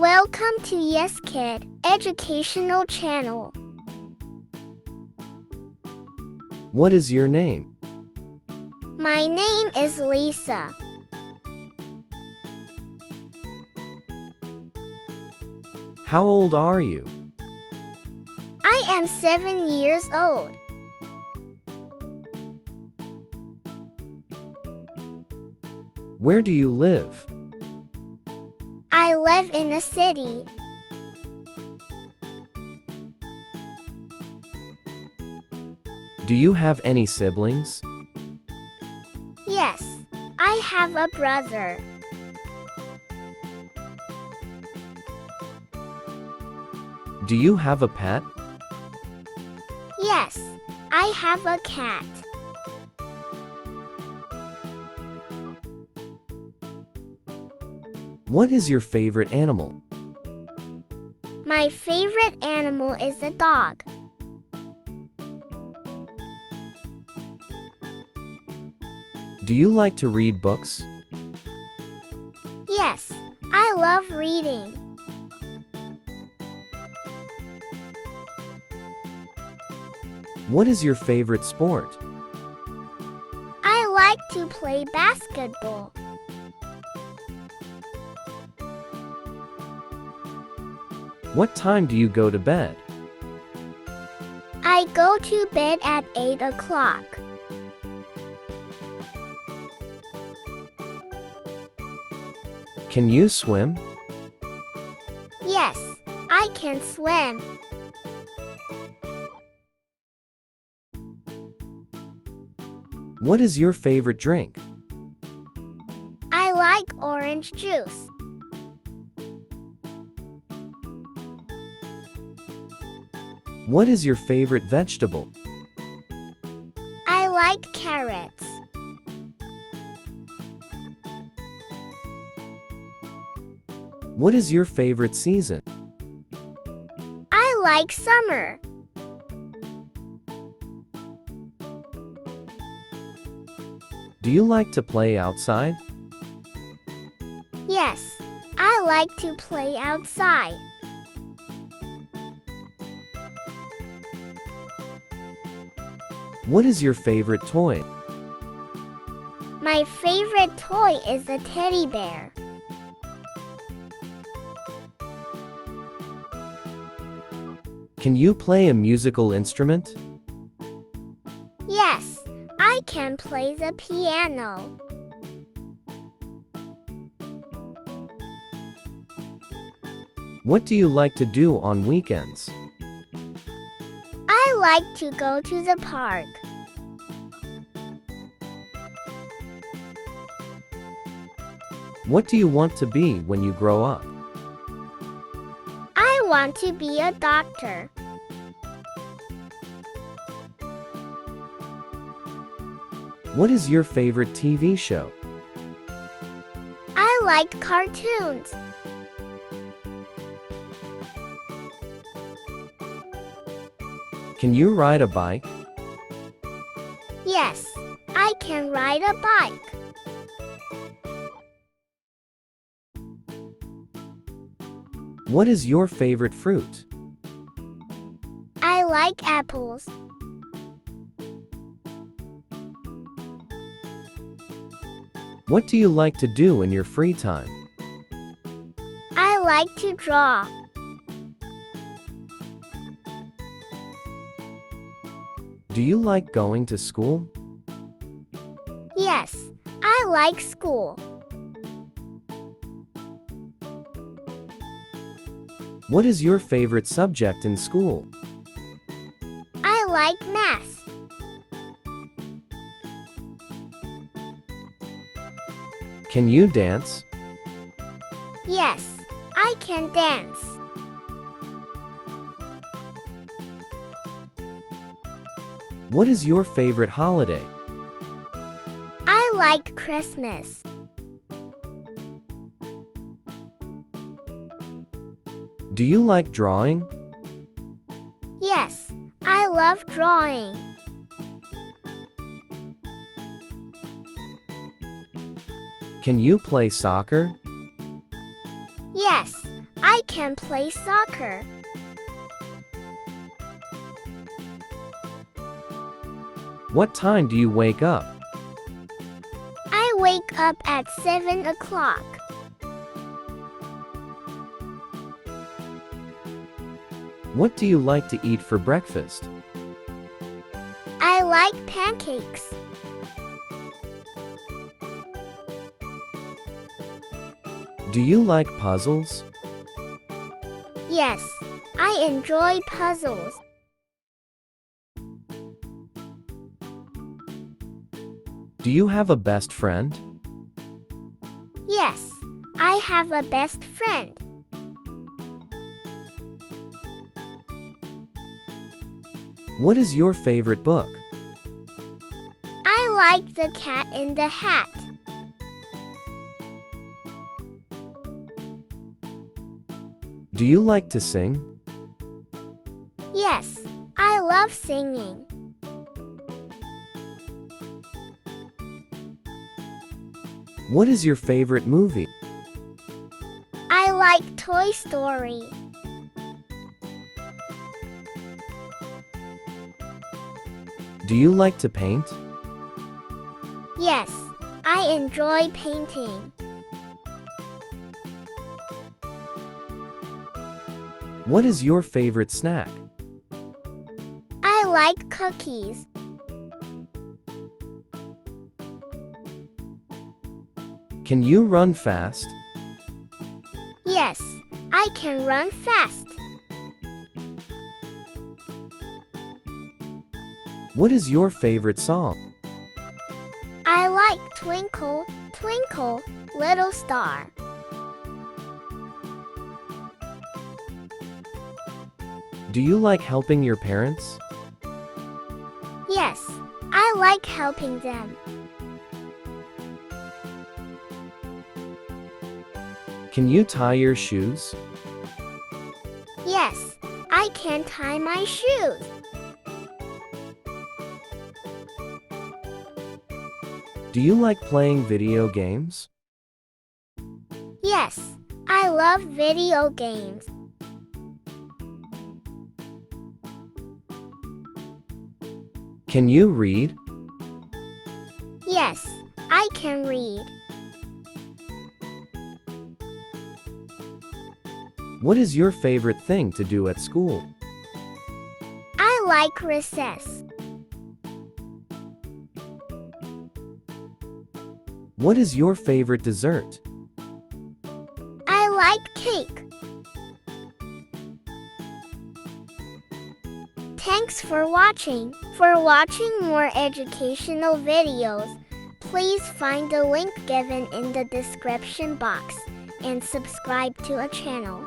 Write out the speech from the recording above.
Welcome to Yes Kid Educational Channel. What is your name? My name is Lisa. How old are you? I am 7 years old. Where do you live? I live in a city. Do you have any siblings? Yes, I have a brother. Do you have a pet? Yes, I have a cat. What is your favorite animal? My favorite animal is a dog. Do you like to read books? Yes, I love reading. What is your favorite sport? I like to play basketball. What time do you go to bed? I go to bed at 8 o'clock. Can you swim? Yes, I can swim. What is your favorite drink? I like orange juice. What is your favorite vegetable? I like carrots. What is your favorite season? I like summer. Do you like to play outside? Yes, I like to play outside. What is your favorite toy? My favorite toy is a teddy bear. Can you play a musical instrument? Yes, I can play the piano. What do you like to do on weekends? I like to go to the park. What do you want to be when you grow up? I want to be a doctor. What is your favorite TV show? I like cartoons. Can you ride a bike? Yes, I can ride a bike. What is your favorite fruit? I like apples. What do you like to do in your free time? I like to draw. Do you like going to school? Yes, I like school. What is your favorite subject in school? I like math. Can you dance? Yes, I can dance. What is your favorite holiday? I like Christmas. Do you like drawing? Yes, I love drawing. Can you play soccer? Yes, I can play soccer. What time do you wake up? I wake up at 7 o'clock. What do you like to eat for breakfast? I like pancakes. Do you like puzzles? Yes, I enjoy puzzles. Do you have a best friend? Yes, I have a best friend. What is your favorite book? I like The Cat in the Hat. Do you like to sing? Yes, I love singing. What is your favorite movie? I like Toy Story. Do you like to paint? Yes, I enjoy painting. What is your favorite snack? I like cookies. Can you run fast? Yes, I can run fast. What is your favorite song? I like Twinkle, Twinkle, Little Star. Do you like helping your parents? Yes, I like helping them. Can you tie your shoes? Yes, I can tie my shoes. Do you like playing video games? Yes, I love video games. Can you read? Yes, I can read. What is your favorite thing to do at school? I like recess. What is your favorite dessert? I like cake. Thanks for watching. For watching more educational videos, please find the link given in the description box and subscribe to our channel.